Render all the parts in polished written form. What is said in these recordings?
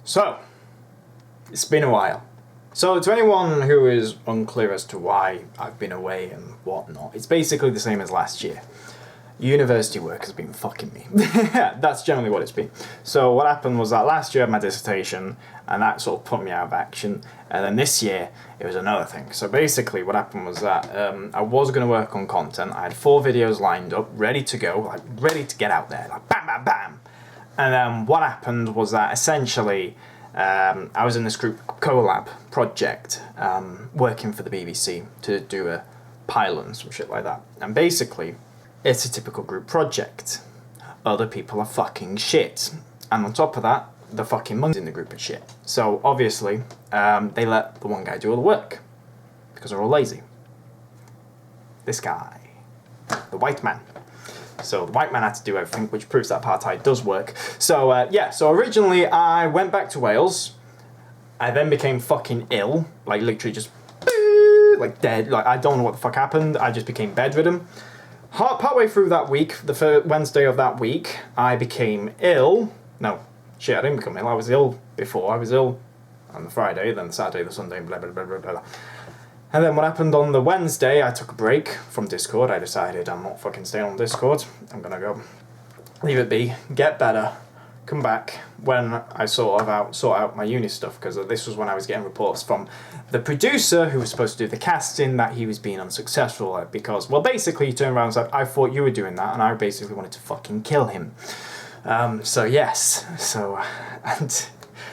So, it's been a while. So to anyone who is unclear as to why I've been away and whatnot, it's basically the same as last year. University work has been fucking me. That's generally what it's been. So what happened was that last year I had my dissertation and that sort of put me out of action. And then this year it was another thing. So basically what happened was that I was going to work on content. I had 4 videos lined up, ready to go, like ready to get out there, like bam, bam, bam. And then what happened was that essentially I was in this group collab project working for the BBC to do a pilot and some shit like that. And basically it's a typical group project. Other people are fucking shit. And on top of that, the fucking money's in the group are shit. So obviously they let the one guy do all the work because they're all lazy. This guy, the white man. So the white man had to do everything, which proves that apartheid does work. So yeah, so originally I went back to Wales. I then became fucking ill, like literally just like dead. Like I don't know what the fuck happened. I just became bedridden. Partway through that week, the first Wednesday of that week, I became ill. No, shit, I didn't become ill. I was ill before. I was ill on the Friday, then the Saturday, the Sunday, blah blah blah blah blah. And then what happened on the Wednesday, I took a break from Discord. I decided I'm not fucking staying on Discord. I'm gonna go leave it be, get better, come back when I sort out my uni stuff, because this was when I was getting reports from the producer who was supposed to do the casting that he was being unsuccessful because, well, basically he turned around and said, I thought you were doing that, and I basically wanted to fucking kill him. So yes, so, and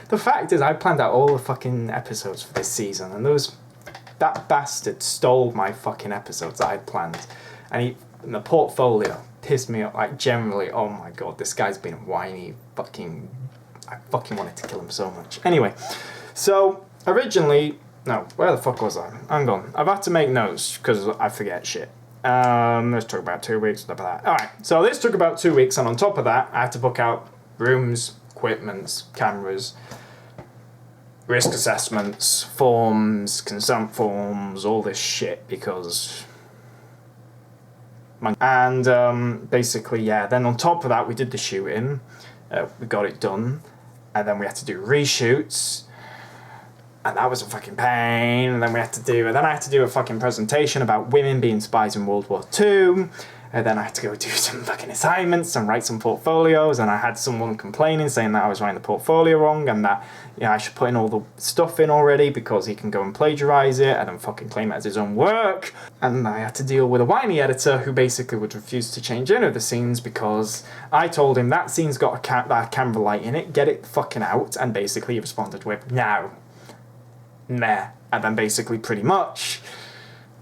the fact is I planned out all the fucking episodes for this season, and that bastard stole my fucking episodes that I'd planned. And the portfolio pissed me off, like generally, oh my god, this guy's been a whiny fucking... I fucking wanted to kill him so much. Anyway, so originally... No, where the fuck was I? Hang on. I've had to make notes because I forget shit. This took about 2 weeks, stuff like that. Alright, so this took about 2 weeks, and on top of that, I had to book out rooms, equipments, cameras, risk assessments, forms, consent forms, all this shit, because... And basically, yeah, then on top of that, we did the shooting, we got it done, and then we had to do reshoots, and that was a fucking pain, and then I had to do a fucking presentation about women being spies in World War II, and then I had to go do some fucking assignments and write some portfolios, and I had someone complaining saying that I was writing the portfolio wrong, and that I should put in all the stuff in already because he can go and plagiarise it and then fucking claim it as his own work. And I had to deal with a whiny editor who basically would refuse to change any of the scenes because I told him that scene's got a camera light in it, get it fucking out, and basically he responded with, no. Meh. And then basically pretty much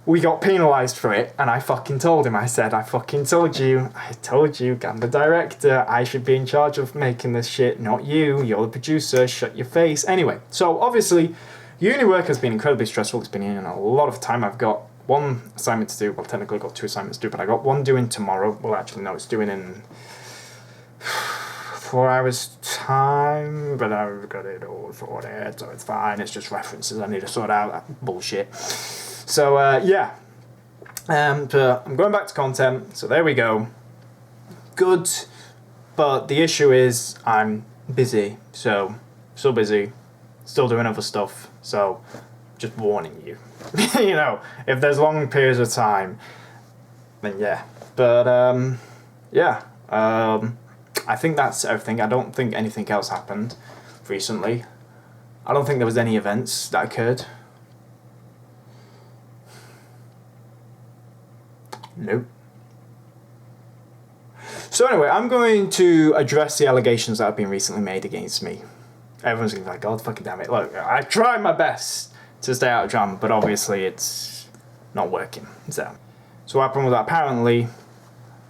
we got penalised for it, and I fucking told him, I said, I told you, I'm the director, I should be in charge of making this shit, not you, you're the producer, shut your face. Anyway, so obviously, uni work has been incredibly stressful, it's been in a lot of time. I've got 1 assignment to do, well technically I've got 2 assignments to do, but I got 1 due in tomorrow, well actually no, it's due in 4 hours time, but I've got it all sorted, so it's fine, it's just references I need to sort out, that bullshit. So, yeah, but I'm going back to content, so there we go. Good, but the issue is I'm busy, so still busy, still doing other stuff, so just warning you. You know, if there's long periods of time, then yeah. But, yeah, I think that's everything. I don't think anything else happened recently. I don't think there was any events that occurred. Nope. So anyway, I'm going to address the allegations that have been recently made against me. Everyone's going to be like, God fucking damn it. Look, I tried my best to stay out of drama, but obviously it's not working. So what happened was that apparently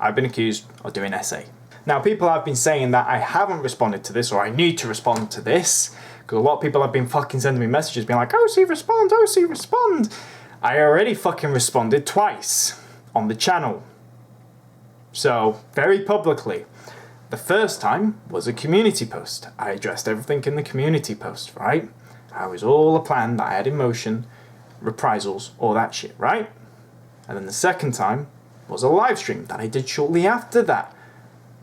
I've been accused of doing essay. Now, people have been saying that I haven't responded to this, or I need to respond to this, because a lot of people have been fucking sending me messages being like, OC, respond, OC, respond. I already fucking responded twice on the channel. So, very publicly. The first time was a community post. I addressed everything in the community post, right? I was all a plan that I had in motion, reprisals, all that shit, right? And then the second time was a live stream that I did shortly after that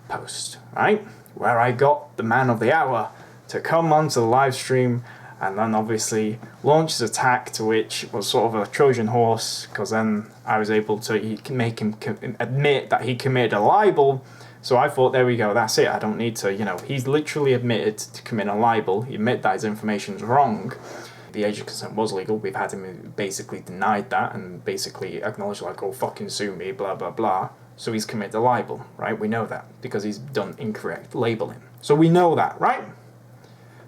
post, right? Where I got the man of the hour to come onto the live stream and then obviously launch his attack, to which was sort of a Trojan horse, because then I was able to make him admit that he committed a libel. So I thought, there we go, that's it. I don't need to, he's literally admitted to committing a libel. He admitted that his information's wrong. The age of consent was legal. We've had him basically denied that and basically acknowledged, like, oh, fucking sue me, blah, blah, blah. So he's committed a libel, right? We know that because he's done incorrect labeling. So we know that, right?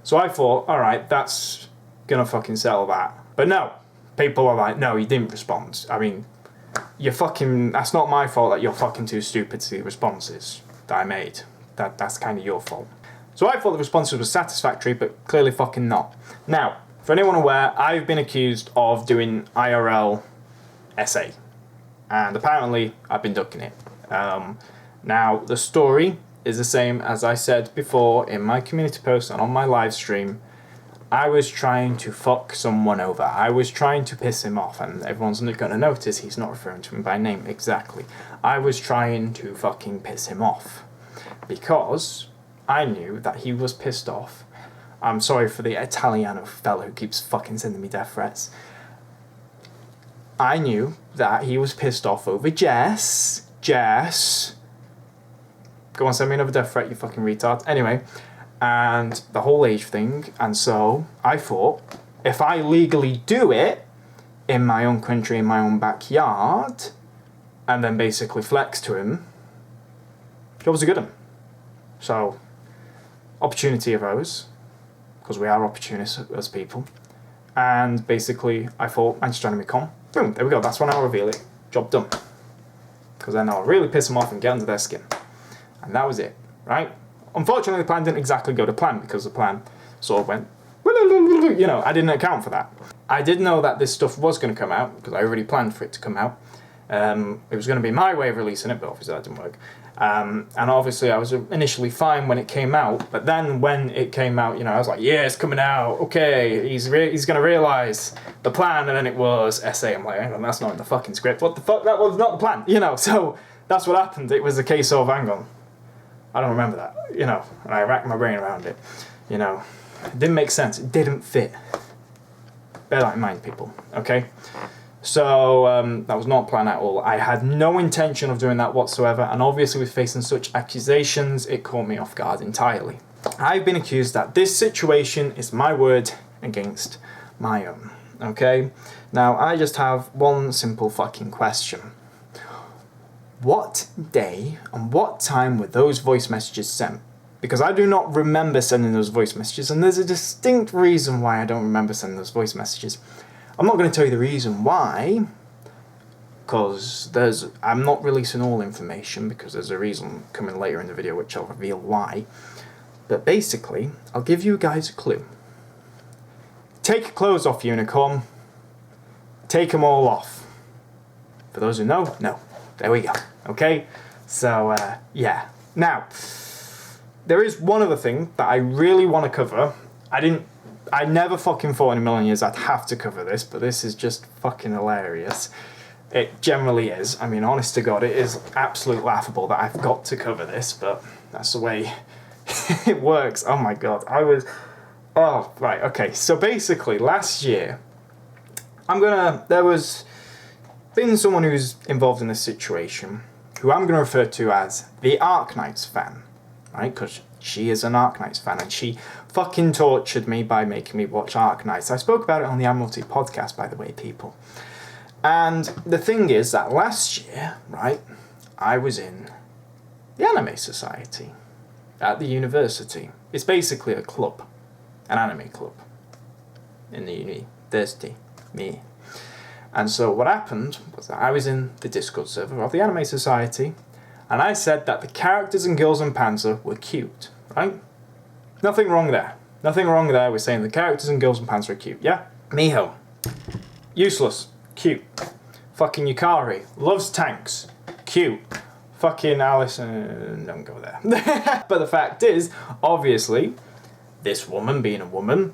So I thought, all right, that's gonna fucking settle that. But no, people are like, no, he didn't respond. I mean, that's not my fault that you're fucking too stupid to see the responses that I made. That's kind of your fault. So I thought the responses were satisfactory, but clearly fucking not. Now, for anyone aware, I've been accused of doing IRL SA. And apparently, I've been ducking it. Now, the story is the same as I said before in my community post and on my live stream. I was trying to fuck someone over. I was trying to piss him off, and everyone's going to notice he's not referring to him by name exactly. I was trying to fucking piss him off because I knew that he was pissed off. I'm sorry for the Italiano fella who keeps fucking sending me death threats. I knew that he was pissed off over Jess. Go on, send me another death threat, you fucking retard. Anyway, and the whole age thing. And so I thought, if I legally do it in my own country, in my own backyard, and then basically flex to him, job's a good one. So, opportunity arose, because we are opportunists as people. And basically, I thought, I'm just trying to be calm. Boom, there we go, that's when I'll reveal it. Job done. Because then I'll really piss them off and get under their skin. And that was it, right? Unfortunately, the plan didn't exactly go to plan, because the plan sort of went, I didn't account for that. I did know that this stuff was going to come out, because I already planned for it to come out. It was going to be my way of releasing it, but obviously that didn't work. And obviously I was initially fine when it came out, but then when it came out, I was like, yeah, it's coming out, okay, he's going to realise the plan, and then it was SA. I'm like, hang on, that's not in the fucking script. What the fuck? That was not the plan, so that's what happened. It was a case of, hang on, I don't remember that, and I racked my brain around it, it didn't make sense, it didn't fit. Bear that in mind, people, okay? So that was not planned at all. I had no intention of doing that whatsoever, and obviously with facing such accusations, it caught me off guard entirely. I've been accused that this situation is my word against my own, okay? Now, I just have one simple fucking question. What day and what time were those voice messages sent? Because I do not remember sending those voice messages, and there's a distinct reason why I don't remember sending those voice messages. I'm not going to tell you the reason why, because I'm not releasing all information, because there's a reason coming later in the video which I'll reveal why. But basically, I'll give you guys a clue. Take your clothes off, Unicorn. Take them all off. For those who know, no. There we go. Okay? So, yeah. Now, there is one other thing that I really want to cover. I never fucking thought in a million years I'd have to cover this, but this is just fucking hilarious. It generally is. I mean, honest to God, it is absolutely laughable that I've got to cover this, but that's the way it works. Oh my God. Oh, right, okay. So basically, last year, there was been someone who's involved in this situation, who I'm going to refer to as the Arknights fan, right? Because she is an Arknights fan, and she fucking tortured me by making me watch Arknights. I spoke about it on the Admiralty podcast, by the way, people. And the thing is that last year, right, I was in the Anime Society at the university. It's basically a club, an anime club in the university, me. And so what happened was that I was in the Discord server of the Anime Society, and I said that the characters in Girls and Panzer were cute, right? Nothing wrong there. Nothing wrong there with saying the characters in Girls and Panzer are cute, yeah? Miho. Useless. Cute. Fucking Yukari. Loves tanks. Cute. Fucking Alison. Don't go there. But the fact is, obviously, this woman being a woman,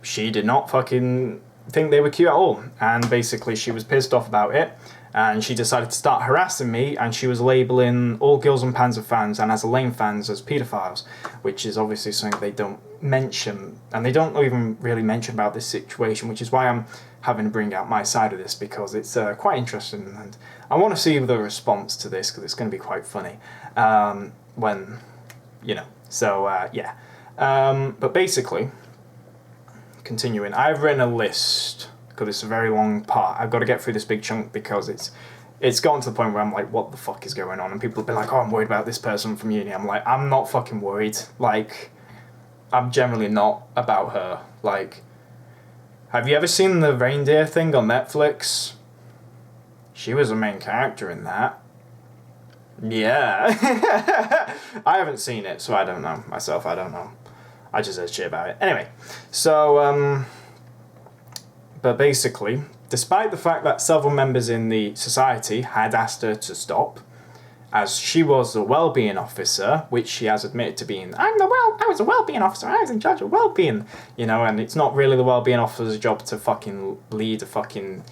she did not fucking think they were cute at all. And basically she was pissed off about it. And she decided to start harassing me, and she was labelling all Girls and Panzer fans and As a Lane fans as paedophiles, which is obviously something they don't mention, and they don't even really mention about this situation, which is why I'm having to bring out my side of this, because it's quite interesting, and I want to see the response to this, because it's going to be quite funny when, you know, so yeah. But basically, continuing, I've written a list, because it's a very long part. I've got to get through this big chunk because it's gotten to the point where I'm like, what the fuck is going on? And people have been like, oh, I'm worried about this person from uni. I'm like, I'm not fucking worried. Like, I'm generally not about her. Like, have you ever seen the reindeer thing on Netflix? She was the main character in that. Yeah. I haven't seen it, so I don't know. Myself, I don't know. I just heard shit about it. Anyway, so, but basically, despite the fact that several members in the society had asked her to stop, as she was the well-being officer, which she has admitted to being, I was a well-being officer, I was in charge of well-being, you know, and it's not really the well-being officer's job to fucking lead a fucking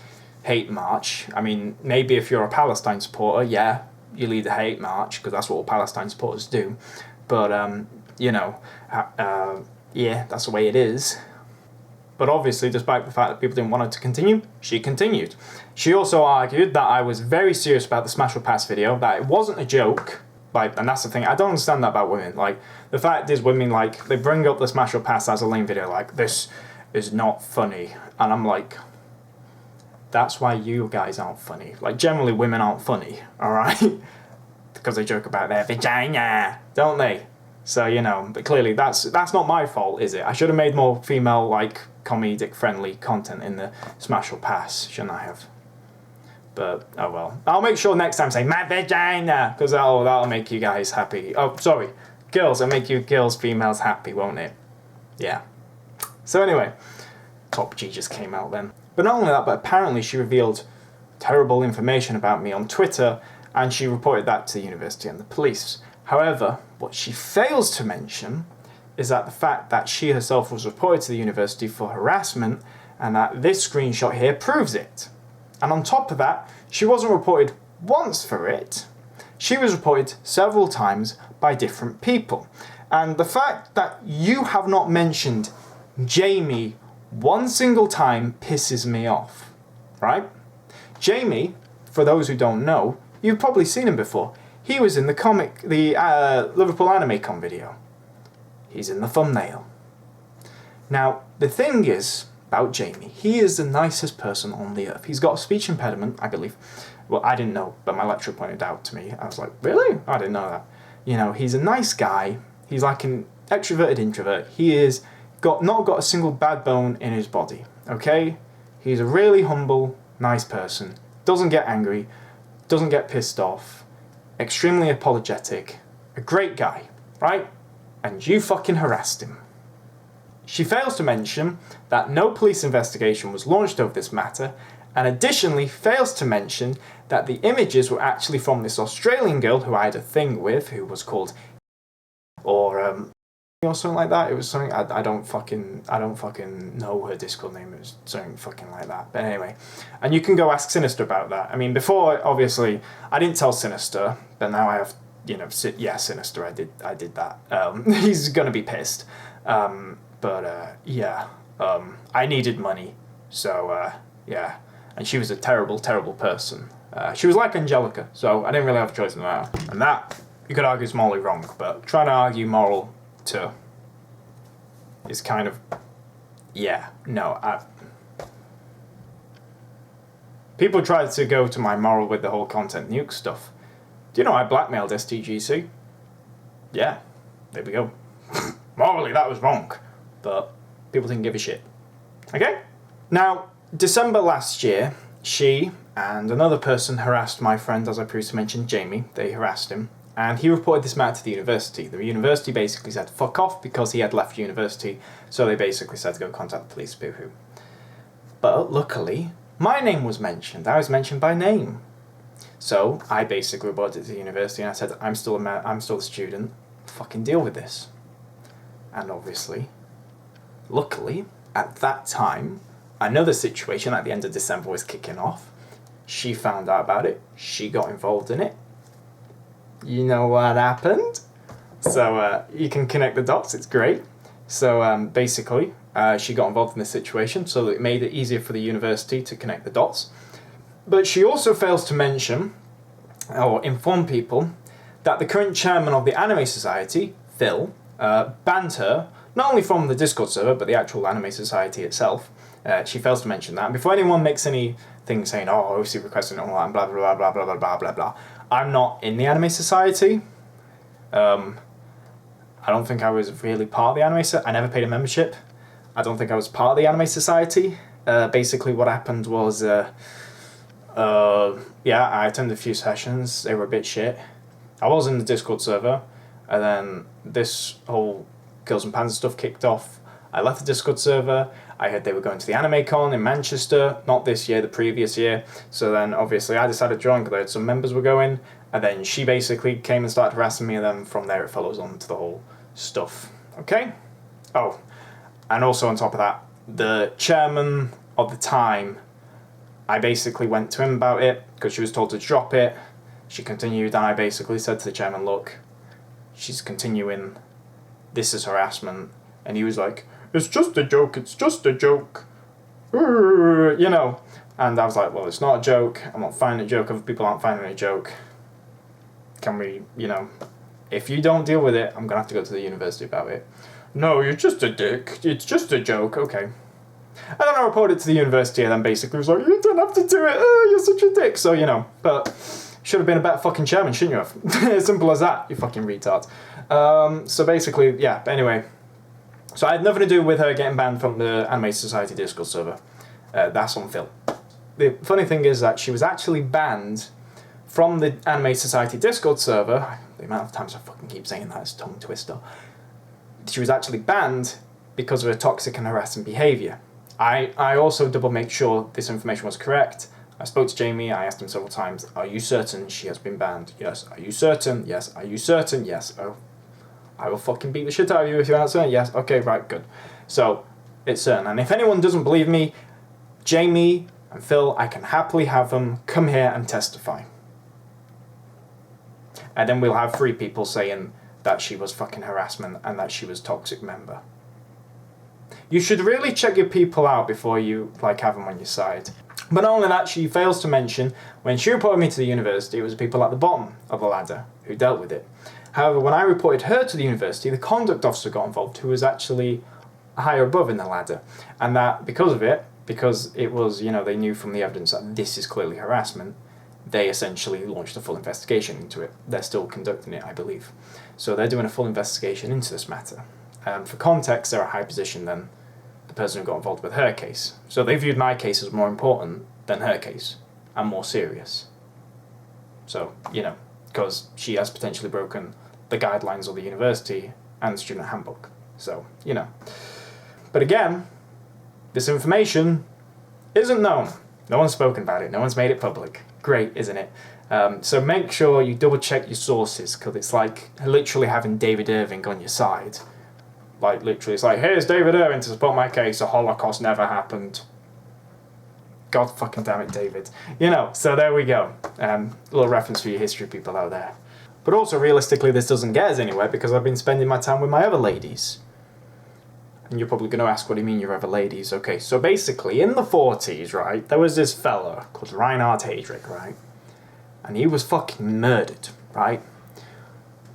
hate march. I mean, maybe if you're a Palestine supporter, yeah, you lead a hate march, because that's what all Palestine supporters do, but, you know, yeah, that's the way it is. But obviously, despite the fact that people didn't want her to continue, she continued. She also argued that I was very serious about the Smash or Pass video, that it wasn't a joke. Like, and that's the thing, I don't understand that about women. Like, the fact is, women, like, they bring up the Smash or Pass As a Lane video, like, this is not funny. And I'm like, that's why you guys aren't funny. Like, generally, women aren't funny, alright? Because they joke about their vagina, don't they? So, you know, but clearly that's not my fault, is it? I should have made more female, like, comedic-friendly content in the Smash or Pass, shouldn't I have? But, oh well. I'll make sure next time I say, my vagina! Because that'll make you guys happy. Oh, sorry. Girls, it'll make you girls, females happy, won't it? Yeah. So anyway, Top G just came out then. But not only that, but apparently she revealed terrible information about me on Twitter, and she reported that to the university and the police. However, what she fails to mention is that the fact that she herself was reported to the university for harassment, and that this screenshot here proves it. And on top of that, she wasn't reported once for it, she was reported several times by different people. And the fact that you have not mentioned Jamie one single time pisses me off, right? Jamie, for those who don't know, you've probably seen him before. He was in the Liverpool Anime Con video. He's in the thumbnail. Now, the thing is about Jamie, he is the nicest person on the earth. He's got a speech impediment, I believe. Well, I didn't know, but my lecturer pointed out to me. I was like, really? I didn't know that. You know, he's a nice guy. He's like an extroverted introvert. He is not got a single bad bone in his body, okay? He's a really humble, nice person. Doesn't get angry, doesn't get pissed off, extremely apologetic, a great guy, right? And you fucking harassed him. She fails to mention that no police investigation was launched over this matter, and additionally fails to mention that the images were actually from this Australian girl who I had a thing with, who was called, or something like that. It was something, I don't fucking know her Discord name. It was something fucking like that. But anyway, and you can go ask Sinister about that. I mean, before, obviously, I didn't tell Sinister, but now I have, you know, yeah, Sinister, I did that. He's gonna be pissed. Yeah, I needed money, so, yeah. And she was a terrible, terrible person. She was like Angelica, so I didn't really have a choice in that. And that, you could argue, is morally wrong, but trying to argue moral to is kind of, yeah, no, people tried to go to my moral with the whole content nuke stuff. Do you know I blackmailed STGC? Yeah, there we go. Morally, that was wrong, but people didn't give a shit. Okay? Now, December last year, she and another person harassed my friend, as I previously mentioned, Jamie. They harassed him. And he reported this matter to the university. The university basically said fuck off because he had left university, so they basically said to go contact the police, boo-hoo. But luckily, my name was mentioned. I was mentioned by name. So I basically reported it to the university and I said, I'm still a student, fucking deal with this. And obviously, luckily, at that time, another situation at the end of December was kicking off. She found out about it. She got involved in it. You know what happened? So you can connect the dots. It's great. So basically, she got involved in this situation, so it made it easier for the university to connect the dots. But she also fails to mention or inform people that the current chairman of the Anime Society, Phil, banned her, not only from the Discord server, but the actual Anime Society itself. She fails to mention that. And before anyone makes anything saying, oh, OC requesting all that, and blah, blah, blah, blah, blah, blah, blah, blah, I'm not in the Anime Society. I don't think I was really part of the Anime Society. I never paid a membership. I don't think I was part of the Anime Society. Basically what happened was, yeah, I attended a few sessions. They were a bit shit. I was in the Discord server, and then this whole Girls and Panzer stuff kicked off. I left the Discord server. I heard they were going to the AnimeCon in Manchester, not this year, the previous year. So then obviously I decided to join because I heard some members were going, and then she basically came and started harassing me, and then from there it follows on to the whole stuff. Okay? Oh, and also on top of that, the chairman of the time, I basically went to him about it because she was told to drop it. She continued, and I basically said to the chairman, look, she's continuing, this is harassment. And he was like, it's just a joke, it's just a joke. You know. And I was like, well, it's not a joke. I'm not finding a joke. Other people aren't finding a joke. Can we, you know, if you don't deal with it, I'm going to have to go to the university about it. No, you're just a dick. It's just a joke. Okay. And then I reported to the university, and then basically was like, you don't have to do it. Oh, you're such a dick. So, you know, but should have been a better fucking chairman, shouldn't you have? Simple as that, you fucking retard. So basically, yeah, but anyway. So I had nothing to do with her getting banned from the Anime Society Discord server. That's on Phil. The funny thing is that she was actually banned from the Anime Society Discord server. The amount of times I fucking keep saying that is a tongue twister. She was actually banned because of her toxic and harassing behaviour. I also double make sure this information was correct. I spoke to Jamie, I asked him several times, are you certain she has been banned? Yes. Are you certain? Yes. Are you certain? Yes. Oh, I will fucking beat the shit out of you if you aren't certain. Yes. Okay, right, good. So, it's certain. And if anyone doesn't believe me, Jamie and Phil, I can happily have them come here and testify. And then we'll have 3 people saying that she was fucking harassment and that she was toxic member. You should really check your people out before you have them on your side. But not only that, she fails to mention when she reported me to the university, it was people at the bottom of the ladder who dealt with it. However, when I reported her to the university, the conduct officer got involved, who was actually higher above in the ladder. And that because it was, you know, they knew from the evidence that this is clearly harassment, they essentially launched a full investigation into it. They're still conducting it, I believe. So they're doing a full investigation into this matter. For context, they're a higher position than the person who got involved with her case. So they viewed my case as more important than her case, and more serious. So, you know, because she has potentially broken the guidelines of the university and the student handbook. So, you know. But again, this information isn't known. No one's spoken about it. No one's made it public. Great, isn't it? So make sure you double check your sources, because it's like literally having David Irving on your side. Like literally, it's like, here's David Irving to support my case, the Holocaust never happened. God fucking damn it, David. You know, so there we go. A little reference for you history people out there. But also, realistically, this doesn't get us anywhere because I've been spending my time with my other ladies. And you're probably going to ask, what do you mean your other ladies? Okay, so basically, in the 40s, right, there was this fella called Reinhard Heydrich, right? And he was fucking murdered, right?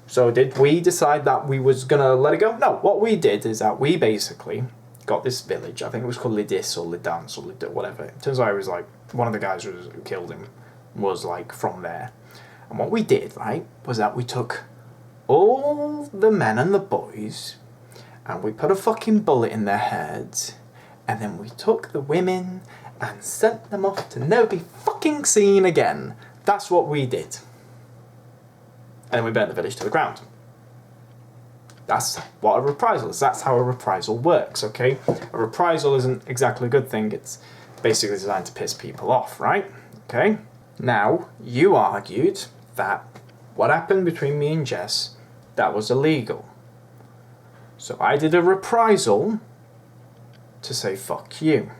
So did we decide that we was going to let it go? No, what we did is that we basically got this village, I think it was called Lidis or Lidans or whatever. It turns out it was like, one of the guys who killed him was like from there. And what we did, right, was that we took all the men and the boys and we put a fucking bullet in their heads, and then we took the women and sent them off to never be fucking seen again. That's what we did. And then we burnt the village to the ground. That's what a reprisal is. That's how a reprisal works, okay? A reprisal isn't exactly a good thing. It's basically designed to piss people off, right? Okay? Now, you argued that what happened between me and Jess, that was illegal. So I did a reprisal to say fuck you.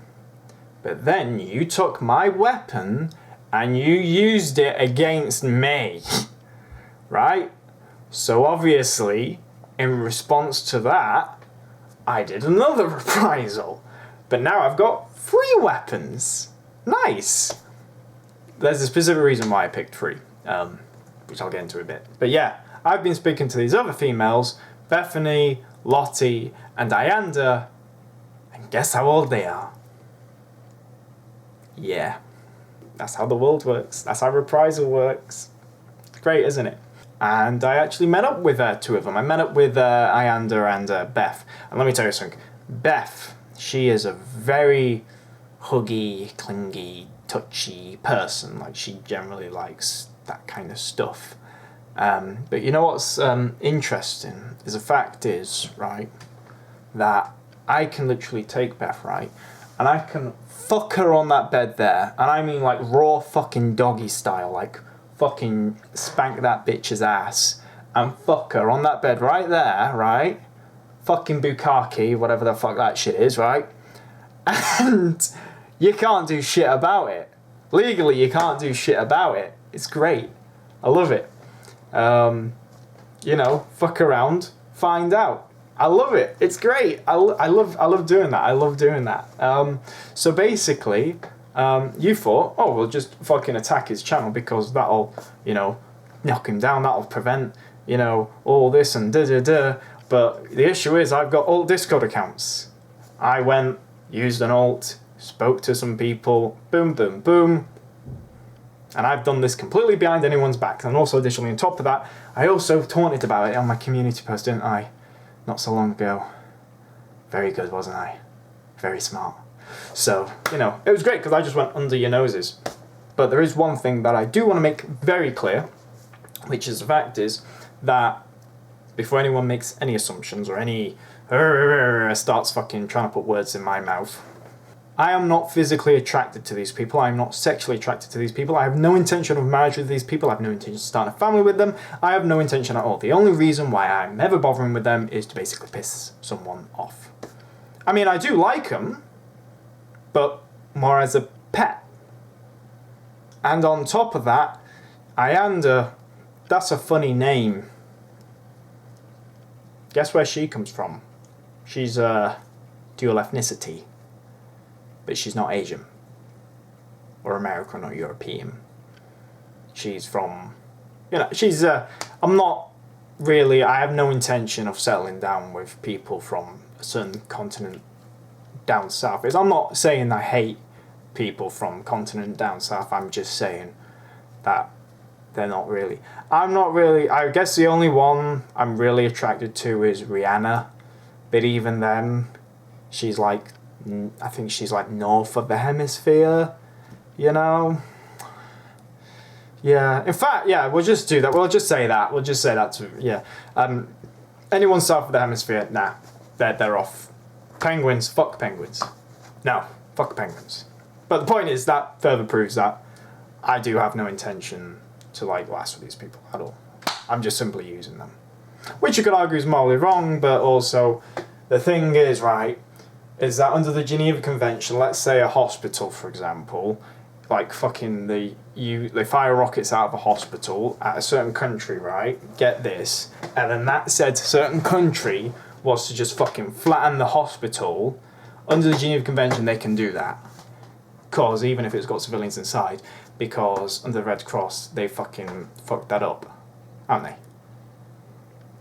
But then you took my weapon and you used it against me, right? So obviously, in response to that, I did another reprisal. But now I've got 3 weapons. Nice. There's a specific reason why I picked 3, which I'll get into a bit. But yeah, I've been speaking to these other females, Bethany, Lottie, and Dianda, and guess how old they are? Yeah, that's how the world works. That's how reprisal works. It's great, isn't it? And I actually met up with 2 of them. I met up with Ayanda and Beth. And let me tell you something. Beth, she is a very huggy, clingy, touchy person. Like, she generally likes that kind of stuff. But you know what's interesting is the fact is, right, that I can literally take Beth, right, and I can fuck her on that bed there, and I mean like raw fucking doggy style, like fucking spank that bitch's ass and fuck her on that bed right there, right? Fucking bukkake, whatever the fuck that shit is, right? And you can't do shit about it. Legally, you can't do shit about it. It's great. I love it. You know, fuck around, find out. I love it. It's great. I love doing that. I love doing that. So basically, you thought, oh, we'll just fucking attack his channel because that'll, you know, knock him down. That'll prevent, you know, all this and da-da-da. But the issue is I've got alt Discord accounts. I went, used an alt, spoke to some people, boom, boom, boom. And I've done this completely behind anyone's back. And also, additionally, on top of that, I also taunted about it on my community post, didn't I? Not so long ago. Very good, wasn't I? Very smart. So, you know, it was great because I just went under your noses. But there is one thing that I do want to make very clear, which is the fact is that before anyone makes any assumptions or any starts fucking trying to put words in my mouth, I am not physically attracted to these people. I am not sexually attracted to these people. I have no intention of marriage with these people. I have no intention of starting a family with them. I have no intention at all. The only reason why I'm ever bothering with them is to basically piss someone off. I mean, I do like them, but more as a pet. And on top of that, Ayanda, that's a funny name. Guess where she comes from? She's dual ethnicity. But she's not Asian, or American, or European. She's from, you know, she's, I'm not really, I have no intention of settling down with people from a certain continent down south. I'm not saying I hate people from continent down south, I'm just saying that they're not really. I guess the only one I'm really attracted to is Rihanna, but even then, she's like, I think she's like north of the hemisphere, you know? Yeah, in fact, yeah, we'll just do that. We'll just say that. We'll just say that to, yeah. Anyone south of the hemisphere, nah, they're off. Penguins, fuck penguins. No, fuck penguins. But the point is that further proves that I do have no intention to like last with these people at all. I'm just simply using them. Which you could argue is morally wrong, but also the thing is, right, is that under the Geneva Convention, let's say a hospital, for example, like fucking they fire rockets out of a hospital at a certain country, right? Get this. And then that said certain country was to just fucking flatten the hospital. Under the Geneva Convention, they can do that. Because even if it's got civilians inside, because under the Red Cross, they fucking fucked that up, haven't they?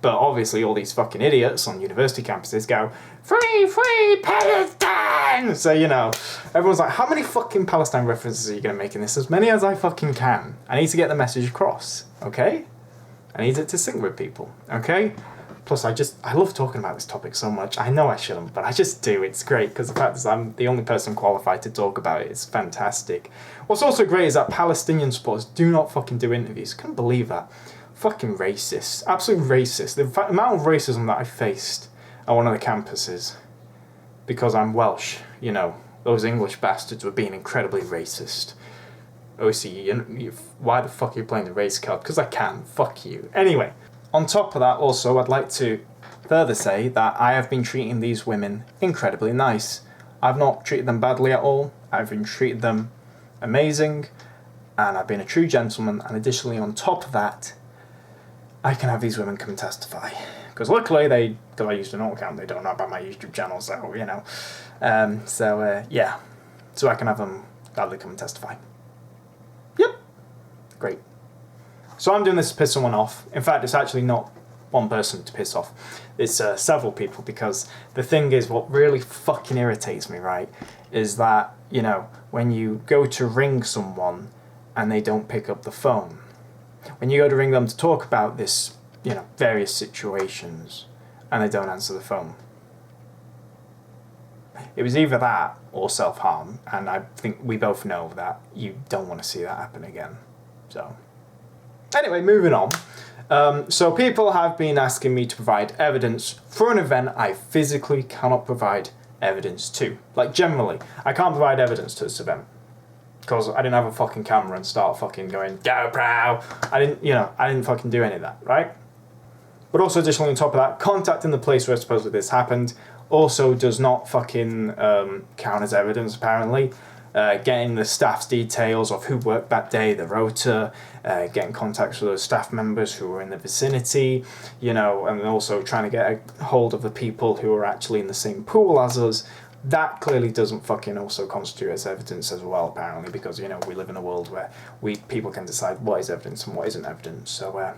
But obviously all these fucking idiots on university campuses go, free, free Palestine! So, you know, everyone's like, how many fucking Palestine references are you going to make in this? As many as I fucking can. I need to get the message across, okay? I need it to sync with people, okay? Plus, I love talking about this topic so much. I know I shouldn't, but I just do. It's great, because the fact is I'm the only person qualified to talk about it. It's fantastic. What's also great is that Palestinian supporters do not fucking do interviews. I couldn't believe that. Fucking racist. Absolute racist. The amount of racism that I faced at one of the campuses, because I'm Welsh, you know, those English bastards were being incredibly racist. OC, why the fuck are you playing the race card? Because I can. Fuck you. Anyway, on top of that, also, I'd like to further say that I have been treating these women incredibly nice. I've not treated them badly at all. I've been treated them amazing. and I've been a true gentleman, and additionally on top of that, I can have these women come and testify. Because luckily, because I used an alt account, they don't know about my YouTube channel, so, you know. Yeah. So I can have them gladly come and testify. Yep. Great. So I'm doing this to piss someone off. In fact, it's actually not one person to piss off. It's several people, because the thing is, what really fucking irritates me, right, is that, you know, when you go to ring someone and they don't pick up the phone, when you go to ring them to talk about this, you know, various situations, and they don't answer the phone. It was either that or self-harm, and I think we both know that you don't want to see that happen again. So, anyway, moving on. So people have been asking me to provide evidence for an event I physically cannot provide evidence to. Like, generally, I can't provide evidence to this event. Because I didn't have a fucking camera and start fucking going, GoPro! I didn't fucking do any of that, right? But also, additionally, on top of that, contacting the place where supposedly this happened also does not fucking count as evidence, apparently. Getting the staff's details of who worked that day, the rota, getting contacts with those staff members who were in the vicinity, you know, and also trying to get a hold of the people who are actually in the same pool as us. That clearly doesn't fucking also constitute as evidence as well, apparently, because, you know, we live in a world where people can decide what is evidence and what isn't evidence, so,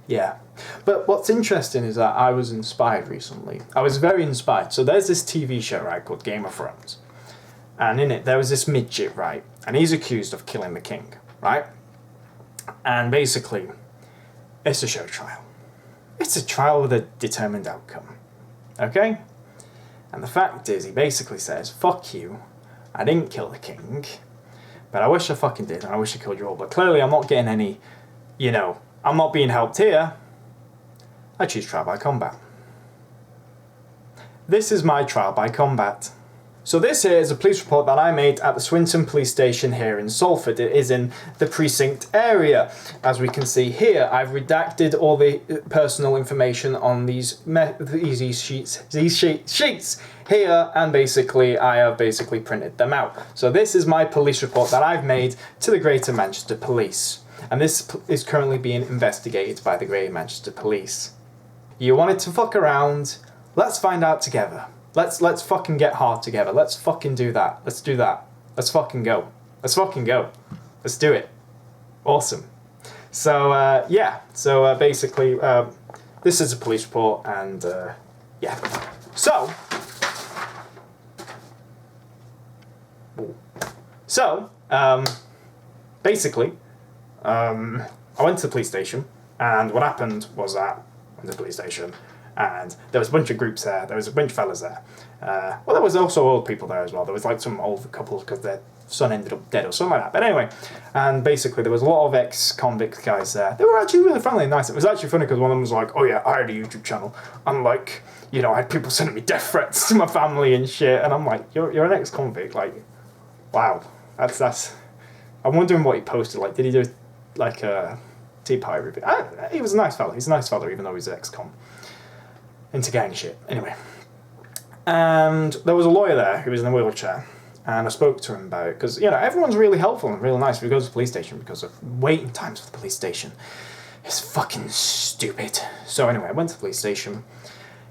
yeah. But what's interesting is that I was inspired recently. I was very inspired. So there's this TV show, right, called Game of Thrones. And in it, there was this midget, right, and he's accused of killing the king, right? And basically, it's a show trial. It's a trial with a determined outcome, okay? And the fact is, he basically says, fuck you, I didn't kill the king, but I wish I fucking did, and I wish I killed you all. But clearly I'm not getting any, you know, I'm not being helped here. I choose trial by combat. This is my trial by combat. So this here is a police report that I made at the Swinton Police Station here in Salford. It is in the precinct area. As we can see here, I've redacted all the personal information on these sheets here, and basically I have basically printed them out. So this is my police report that I've made to the Greater Manchester Police, and this is currently being investigated by the Greater Manchester Police. You wanted to fuck around? Let's find out together. Let's fucking get hard together. Let's fucking do that. Let's do that. Let's fucking go. Let's fucking go. Let's do it. Awesome. So, yeah. So, basically, this is a police report, and, yeah. So, basically, I went to the police station, and what happened was that I went to the police station, and there was a bunch of groups there. There was a bunch of fellas there. Well, there was also old people there as well. There was like some old couples because their son ended up dead or something like that. But anyway, and basically there was a lot of ex-convict guys there. They were actually really friendly and nice. It was actually funny because one of them was like, oh yeah, I had a YouTube channel. And like, you know, I had people sending me death threats to my family and shit. And I'm like, you're an ex-convict. Like, wow. That's... I'm wondering what he posted. Like, did he do like a Tea Party review? He was a nice fella. He's a nice fella even though he's ex-con. Into gang shit. Anyway. And there was a lawyer there who was in a wheelchair, and I spoke to him about it, because, you know, everyone's really helpful and really nice if you go to the police station, because of waiting times for the police station. It's fucking stupid. So anyway, I went to the police station.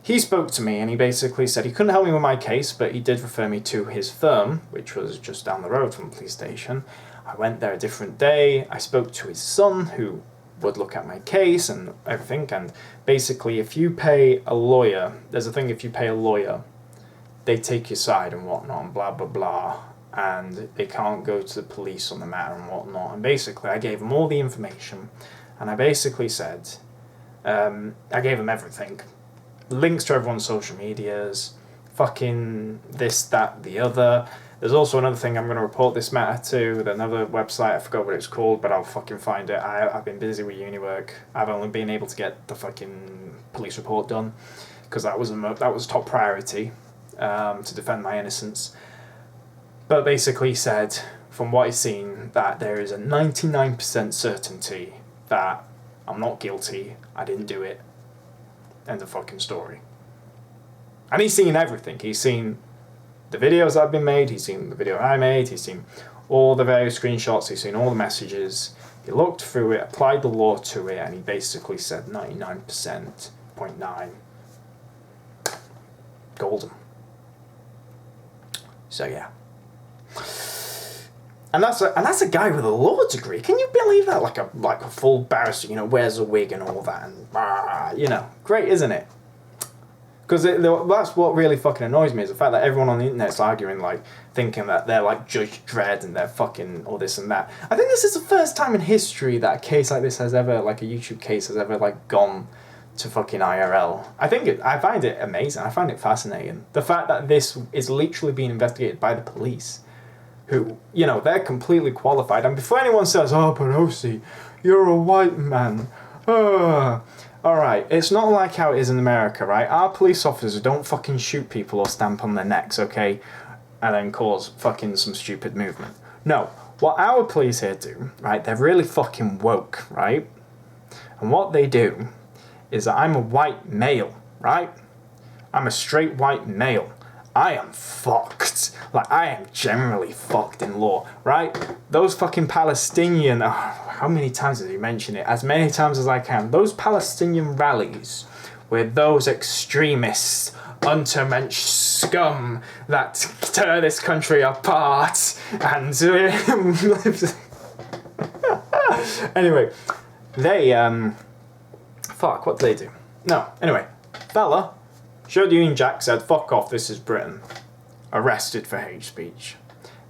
He spoke to me, and he basically said he couldn't help me with my case, but he did refer me to his firm, which was just down the road from the police station. I went there a different day. I spoke to his son, who would look at my case and everything, and basically if you pay a lawyer, there's a thing, if you pay a lawyer, they take your side and whatnot and blah blah blah, and they can't go to the police on the matter and whatnot. And basically I gave him all the information, and I basically said, I gave him everything, links to everyone's social medias, fucking this, that, the other. There's also another thing I'm going to report this matter to, with another website, I forgot what it's called, but I'll fucking find it. I've been busy with uni work. I've only been able to get the fucking police report done, because that was top priority, to defend my innocence. But basically said, from what he's seen, that there is a 99% certainty that I'm not guilty, I didn't do it, end of fucking story. And he's seen everything. He's seen the videos that have been made, he's seen the video I made, he's seen all the various screenshots, he's seen all the messages, he looked through it, applied the law to it, and he basically said 99.9 golden. So yeah. And that's a guy with a law degree. Can you believe that? Like a full barrister, wears a wig and all that, and great, isn't it? Because that's what really fucking annoys me, is the fact that everyone on the internet's arguing, thinking that they're Judge Dredd and they're fucking all this and that. I think this is the first time in history that a case like this has ever, a YouTube case has ever, gone to fucking IRL. I find it amazing. I find it fascinating. The fact that this is literally being investigated by the police, who, they're completely qualified. And before anyone says, oh, Pelosi, you're a white man. Alright, it's not like how it is in America, right? Our police officers don't fucking shoot people or stamp on their necks, okay? And then cause fucking some stupid movement. No, what our police here do, right, they're really fucking woke, right? And what they do is that I'm a white male, right? I'm a straight white male. I am fucked. I am generally fucked in law, right? Those fucking Palestinian... how many times did he mention it? As many times as I can. Those Palestinian rallies with those extremists, untermensch scum that tear this country apart and... Anyway, they... Fuck, what did they do? No, anyway. Fella... Showed Union Jack said, fuck off, this is Britain. Arrested for hate speech.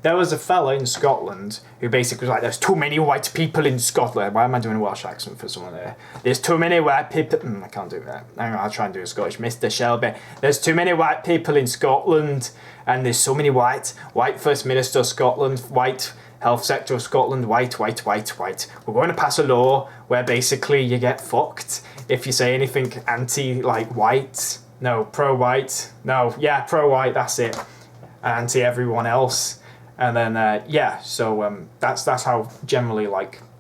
There was a fella in Scotland who basically was like, there's too many white people in Scotland. Why am I doing a Welsh accent for someone there? There's too many white people... I can't do that. Hang on, I'll try and do a Scottish. Mr. Shelby. There's too many white people in Scotland. And there's so many white First Minister of Scotland, white health sector of Scotland, white. We're going to pass a law where basically you get fucked if you say anything anti-white... No, pro-white. No, yeah, pro-white, that's it. Anti-everyone else. And then, so that's how generally,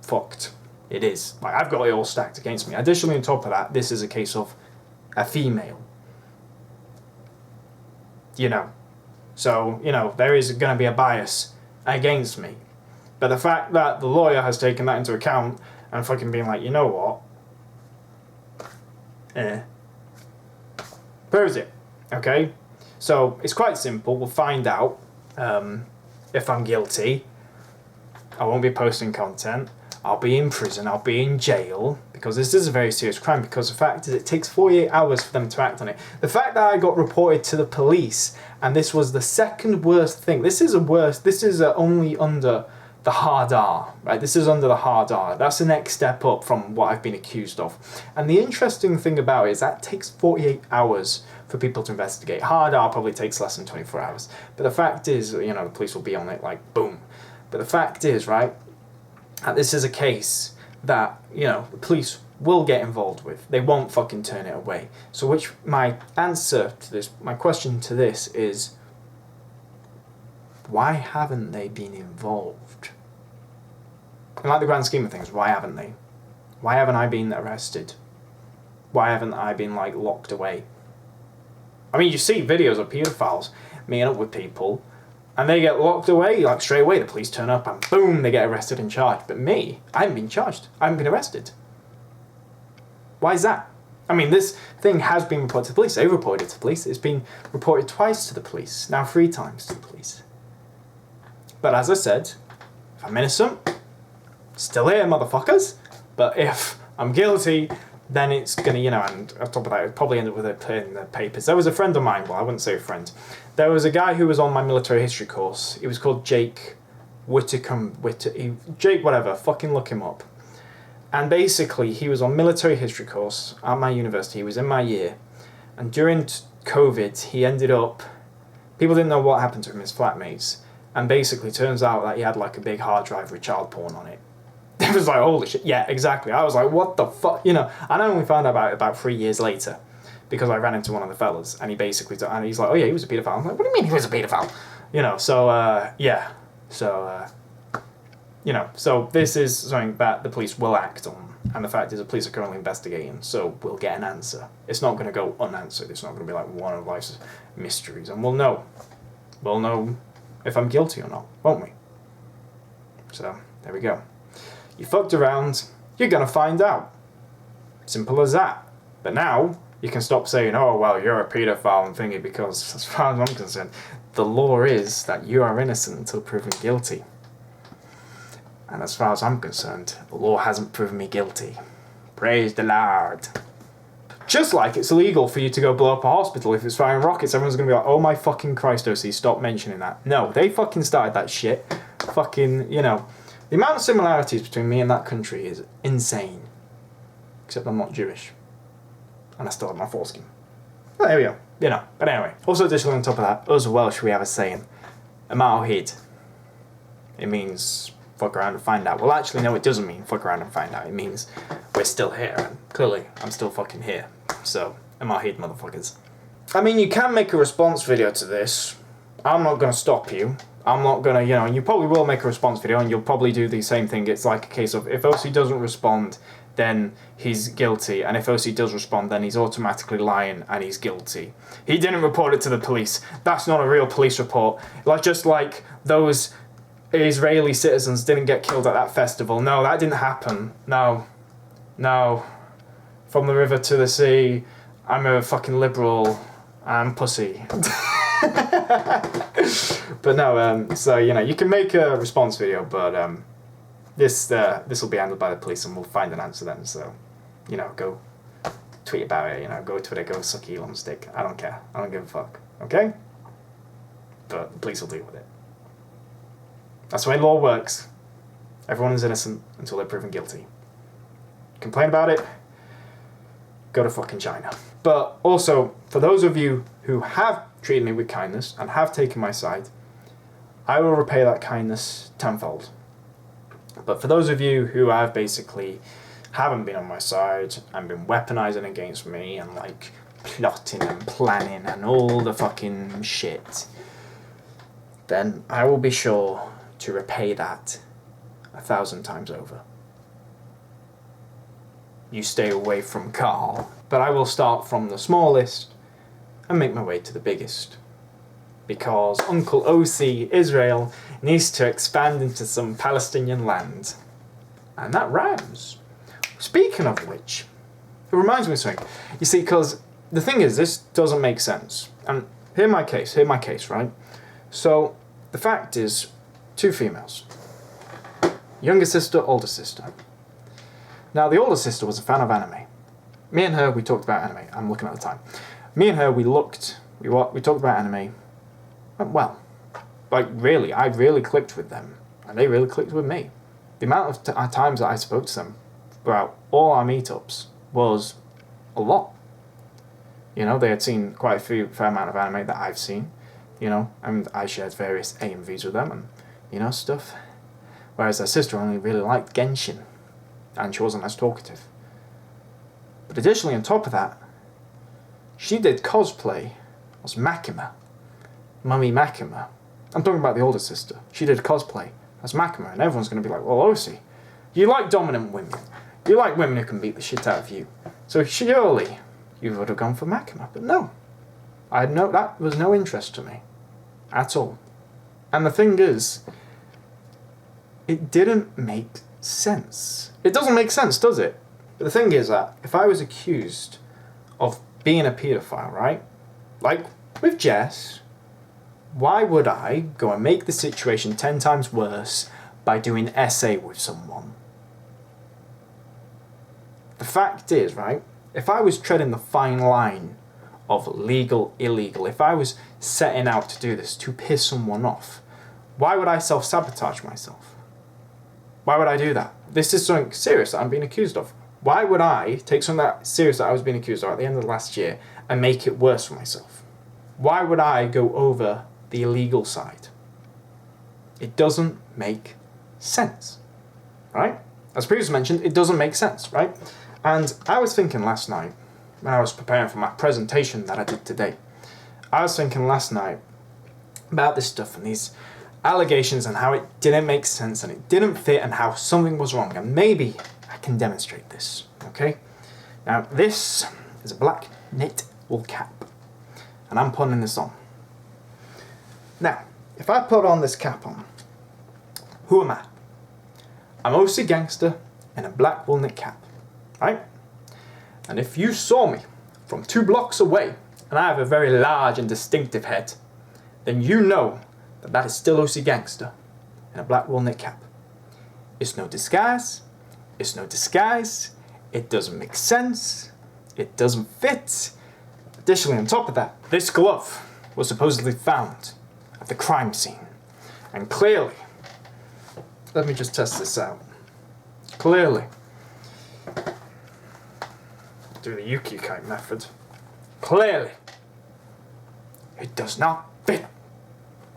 fucked it is. I've got it all stacked against me. Additionally, on top of that, this is a case of a female. So, there is going to be a bias against me. But the fact that the lawyer has taken that into account and fucking being like, you know what? Proves it, okay? So it's quite simple. We'll find out if I'm guilty. I won't be posting content. I'll be in prison. I'll be in jail because this is a very serious crime. Because the fact is, it takes 48 hours for them to act on it. The fact that I got reported to the police and this was the second worst thing. This is only under the hard R, right? This is under the hard R. That's the next step up from what I've been accused of. And the interesting thing about it is that takes 48 hours for people to investigate. Hard R probably takes less than 24 hours. But the fact is, the police will be on it boom. But the fact is, right, that this is a case that, the police will get involved with. They won't fucking turn it away. So my question to this is, why haven't they been involved? In the grand scheme of things, why haven't they? Why haven't I been arrested? Why haven't I been, locked away? I mean, you see videos of paedophiles meeting up with people, and they get locked away, straight away. The police turn up, and boom, they get arrested and charged. But me, I haven't been charged. I haven't been arrested. Why is that? I mean, this thing has been reported to the police. They've reported it to the police. It's been reported twice to the police, now 3 times to the police. But as I said, if I'm innocent, still here, motherfuckers. But if I'm guilty, then it's gonna, and on top of that, it'll probably end up with it in the papers. There was a friend of mine, well, I wouldn't say a friend. There was a guy who was on my military history course. He was called Jake Jake whatever, fucking look him up. And basically, he was on military history course at my university. He was in my year. And during COVID, he ended up... People didn't know what happened to him, his flatmates. And basically, turns out that he had a big hard drive with child porn on it. It was holy shit. Yeah, exactly. I was like, what the fuck? And I only found out about 3 years later because I ran into one of the fellas and he basically, and he's like, oh yeah, he was a paedophile. I'm like, what do you mean he was a paedophile? Yeah. So this is something that the police will act on. And the fact is the police are currently investigating, so we'll get an answer. It's not going to go unanswered. It's not going to be one of life's mysteries. And we'll know. We'll know if I'm guilty or not, won't we? So, there we go. You fucked around, you're gonna find out. Simple as that. But now, you can stop saying, oh, well, you're a paedophile and thingy, because as far as I'm concerned, the law is that you are innocent until proven guilty. And as far as I'm concerned, the law hasn't proven me guilty. Praise the Lord. Just like it's illegal for you to go blow up a hospital if it's firing rockets, everyone's going to be like, oh my fucking Christ, OC, stop mentioning that. No, they fucking started that shit. Fucking, you know, the amount of similarities between me and that country is insane. Except I'm not Jewish. And I still have my foreskin. Well, there we go. You know, but anyway. Also additionally on top of that, us Welsh, we have a saying. Yma o hyd. It means fuck around and find out. Well, actually, no, it doesn't mean fuck around and find out. It means we're still here, and clearly, I'm still fucking here. So, yma o hyd, motherfuckers. I mean, you can make a response video to this. I'm not going to stop you. I'm not going to, you know, you probably will make a response video, and you'll probably do the same thing. It's like a case of, if OC doesn't respond, then he's guilty, and if OC does respond, then he's automatically lying, and he's guilty. He didn't report it to the police. That's not a real police report. Like, just like those Israeli citizens didn't get killed at that festival. No, that didn't happen. No. No. From the river to the sea, I'm a fucking liberal. I'm pussy. But no, so, you know, you can make a response video, but this will be handled by the police and we'll find an answer then. So, you know, go tweet about it, you know, go Twitter, go suck Elon's dick. I don't care. I don't give a fuck. Okay? But the police will deal with it. That's the way law works. Everyone is innocent until they're proven guilty. Complain about it, go to fucking China. But also, for those of you who have treated me with kindness and have taken my side, I will repay that kindness tenfold. But for those of you who have basically haven't been on my side and been weaponizing against me and like plotting and planning and all the fucking shit, then I will be sure to repay that 1,000 times over. You stay away from Carl, but I will start from the smallest and make my way to the biggest. Because Uncle OC Israel needs to expand into some Palestinian land. And that rhymes. Speaking of which, it reminds me of something. You see, because the thing is, this doesn't make sense. And hear my case, right? So, the fact is, 2 females. Younger sister, older sister. Now, the older sister was a fan of anime. Me and her, we talked about anime. I'm looking at the time. Me and her, we talked about anime. Went well. Like, really, I really clicked with them. And they really clicked with me. The amount of times that I spoke to them throughout all our meetups was a lot. You know, they had seen quite a fair amount of anime that I've seen. You know, and I shared various AMVs with them and, you know, stuff. Whereas her sister only really liked Genshin. And she wasn't as talkative. But additionally, on top of that, she did cosplay as Makima. Mummy Makima. I'm talking about the older sister. She did cosplay as Makima, and everyone's going to be like, well, Osi, you like dominant women. You like women who can beat the shit out of you. So surely you would have gone for Makima. But no. That was no interest to me. At all. And the thing is, it didn't make sense. It doesn't make sense, does it? But the thing is that if I was accused of being a paedophile, right? Like with Jess, why would I go and make the situation 10 times worse by doing SA with someone? The fact is, right, if I was treading the fine line of legal, illegal, if I was setting out to do this to piss someone off, why would I self-sabotage myself? Why would I do that? This is something serious that I'm being accused of. Why would I take something that serious that I was being accused of at the end of last year and make it worse for myself? Why would I go over the illegal side? It doesn't make sense, right? As previously mentioned, it doesn't make sense, right? And I was thinking last night, when I was preparing for my presentation that I did today, I was thinking last night about this stuff and these allegations and how it didn't make sense and it didn't fit and how something was wrong. And maybe I can demonstrate this, okay? Now, this is a black knit wool cap. And I'm putting this on. Now, if I put on this cap on, who am I? I'm OC Gangster in a black walnut cap, right? And if you saw me from 2 blocks away, and I have a very large and distinctive head, then you know that that is still OC Gangster in a black walnut cap. It's no disguise. It's no disguise. It doesn't make sense. It doesn't fit. Additionally, on top of that, this glove was supposedly found at the crime scene. And clearly, let me just test this out. Clearly, do the Yuki kite method. Clearly, it does not fit.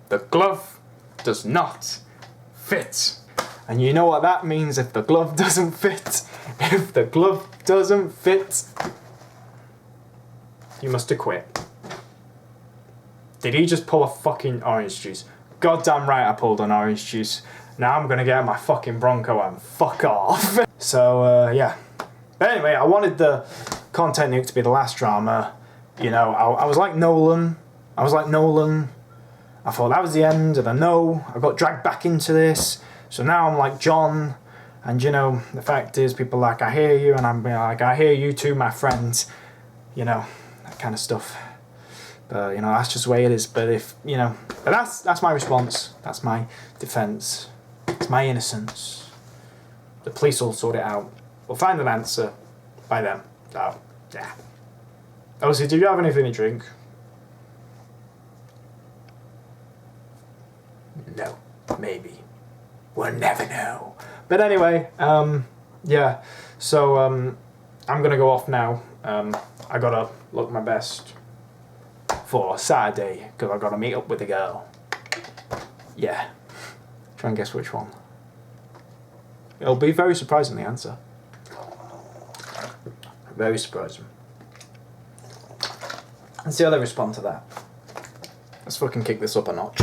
The glove does not fit. And you know what that means if the glove doesn't fit? If the glove doesn't fit, you must have quit. Did he just pull a fucking orange juice? Goddamn right I pulled an orange juice. Now I'm gonna get my fucking Bronco and fuck off. So, yeah. But anyway, I wanted the content nuke to be the last drama. You know, I was like Nolan. I thought that was the end, and I know I got dragged back into this. So now I'm like John. And you know, the fact is, people are like, I hear you, and I'm like, I hear you too, my friends. You know, that kind of stuff. But you know, that's just the way it is. But if you know, but that's my response. That's my defense. It's my innocence. The police will sort it out. We'll find an answer by them. So yeah. Obviously, do you have anything to drink? No, maybe. We'll never know. But anyway, yeah. So I'm gonna go off now. I gotta look my best for Saturday because I gotta meet up with a girl. Yeah. Try and guess which one. It'll be very surprising, the answer. Very surprising. Let's see how they respond to that. Let's fucking kick this up a notch.